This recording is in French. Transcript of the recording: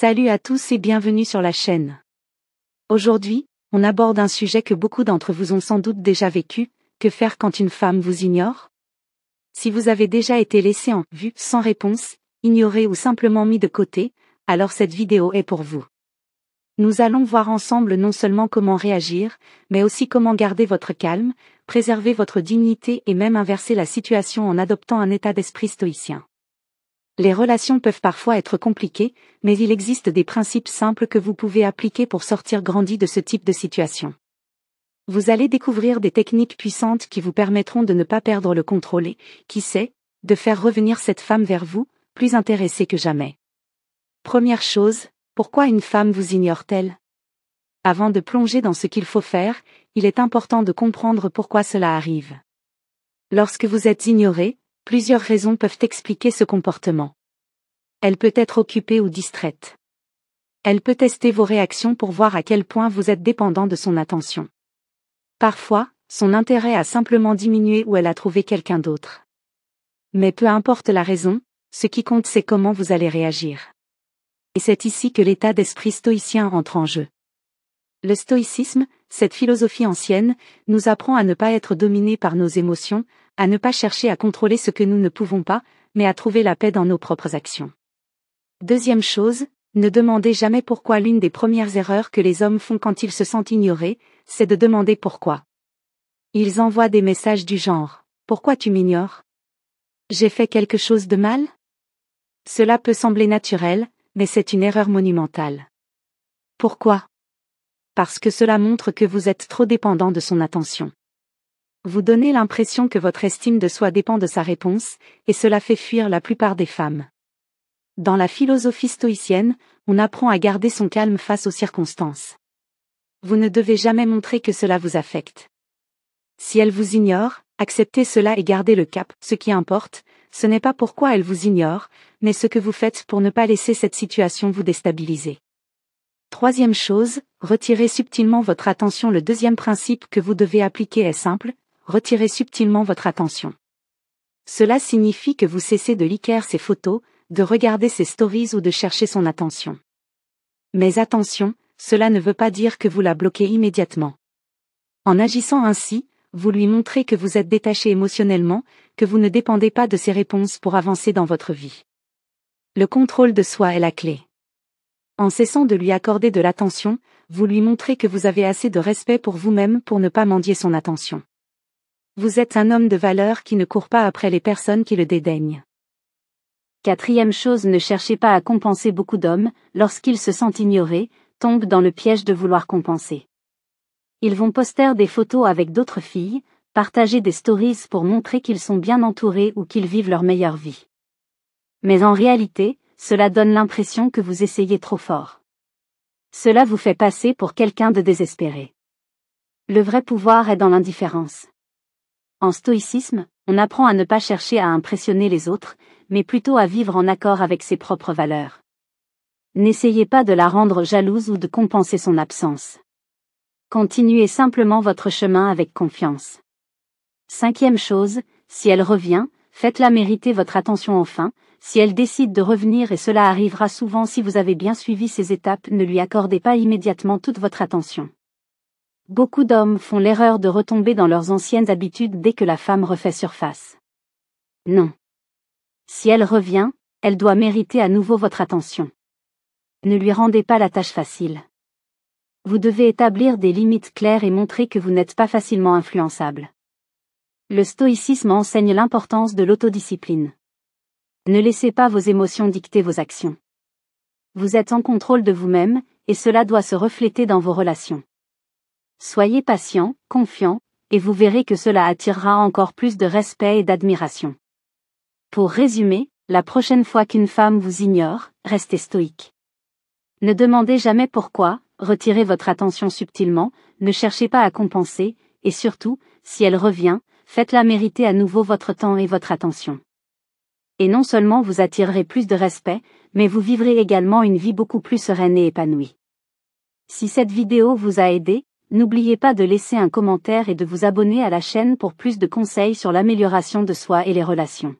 Salut à tous et bienvenue sur la chaîne. Aujourd'hui, on aborde un sujet que beaucoup d'entre vous ont sans doute déjà vécu, que faire quand une femme vous ignore? Si vous avez déjà été laissé en vue, sans réponse, ignoré ou simplement mis de côté, alors cette vidéo est pour vous. Nous allons voir ensemble non seulement comment réagir, mais aussi comment garder votre calme, préserver votre dignité et même inverser la situation en adoptant un état d'esprit stoïcien. Les relations peuvent parfois être compliquées, mais il existe des principes simples que vous pouvez appliquer pour sortir grandi de ce type de situation. Vous allez découvrir des techniques puissantes qui vous permettront de ne pas perdre le contrôle et, qui sait, de faire revenir cette femme vers vous, plus intéressée que jamais. Première chose, pourquoi une femme vous ignore-t-elle? Avant de plonger dans ce qu'il faut faire, il est important de comprendre pourquoi cela arrive. Lorsque vous êtes ignoré, plusieurs raisons peuvent expliquer ce comportement. Elle peut être occupée ou distraite. Elle peut tester vos réactions pour voir à quel point vous êtes dépendant de son attention. Parfois, son intérêt a simplement diminué ou elle a trouvé quelqu'un d'autre. Mais peu importe la raison, ce qui compte c'est comment vous allez réagir. Et c'est ici que l'état d'esprit stoïcien entre en jeu. Le stoïcisme, cette philosophie ancienne, nous apprend à ne pas être dominé par nos émotions, à ne pas chercher à contrôler ce que nous ne pouvons pas, mais à trouver la paix dans nos propres actions. Deuxième chose, ne demandez jamais pourquoi. L'une des premières erreurs que les hommes font quand ils se sentent ignorés, c'est de demander pourquoi. Ils envoient des messages du genre « Pourquoi tu m'ignores? J'ai fait quelque chose de mal ?» Cela peut sembler naturel, mais c'est une erreur monumentale. Pourquoi? Parce que cela montre que vous êtes trop dépendant de son attention. Vous donnez l'impression que votre estime de soi dépend de sa réponse, et cela fait fuir la plupart des femmes. Dans la philosophie stoïcienne, on apprend à garder son calme face aux circonstances. Vous ne devez jamais montrer que cela vous affecte. Si elle vous ignore, acceptez cela et gardez le cap. Ce qui importe, ce n'est pas pourquoi elle vous ignore, mais ce que vous faites pour ne pas laisser cette situation vous déstabiliser. Troisième chose, retirez subtilement votre attention. Le deuxième principe que vous devez appliquer est simple, retirez subtilement votre attention. Cela signifie que vous cessez de liker ses photos, de regarder ses stories ou de chercher son attention. Mais attention, cela ne veut pas dire que vous la bloquez immédiatement. En agissant ainsi, vous lui montrez que vous êtes détaché émotionnellement, que vous ne dépendez pas de ses réponses pour avancer dans votre vie. Le contrôle de soi est la clé. En cessant de lui accorder de l'attention, vous lui montrez que vous avez assez de respect pour vous-même pour ne pas mendier son attention. Vous êtes un homme de valeur qui ne court pas après les personnes qui le dédaignent. Quatrième chose, ne cherchez pas à compenser. Beaucoup d'hommes, lorsqu'ils se sentent ignorés, tombent dans le piège de vouloir compenser. Ils vont poster des photos avec d'autres filles, partager des stories pour montrer qu'ils sont bien entourés ou qu'ils vivent leur meilleure vie. Mais en réalité, cela donne l'impression que vous essayez trop fort. Cela vous fait passer pour quelqu'un de désespéré. Le vrai pouvoir est dans l'indifférence. En stoïcisme, on apprend à ne pas chercher à impressionner les autres, mais plutôt à vivre en accord avec ses propres valeurs. N'essayez pas de la rendre jalouse ou de compenser son absence. Continuez simplement votre chemin avec confiance. Cinquième chose, si elle revient, faites-la mériter votre attention enfin. Si elle décide de revenir, et cela arrivera souvent si vous avez bien suivi ces étapes, ne lui accordez pas immédiatement toute votre attention. Beaucoup d'hommes font l'erreur de retomber dans leurs anciennes habitudes dès que la femme refait surface. Non. Si elle revient, elle doit mériter à nouveau votre attention. Ne lui rendez pas la tâche facile. Vous devez établir des limites claires et montrer que vous n'êtes pas facilement influençable. Le stoïcisme enseigne l'importance de l'autodiscipline. Ne laissez pas vos émotions dicter vos actions. Vous êtes en contrôle de vous-même, et cela doit se refléter dans vos relations. Soyez patient, confiant, et vous verrez que cela attirera encore plus de respect et d'admiration. Pour résumer, la prochaine fois qu'une femme vous ignore, restez stoïque. Ne demandez jamais pourquoi, retirez votre attention subtilement, ne cherchez pas à compenser, et surtout, si elle revient, faites-la mériter à nouveau votre temps et votre attention. Et non seulement vous attirerez plus de respect, mais vous vivrez également une vie beaucoup plus sereine et épanouie. Si cette vidéo vous a aidé, n'oubliez pas de laisser un commentaire et de vous abonner à la chaîne pour plus de conseils sur l'amélioration de soi et les relations.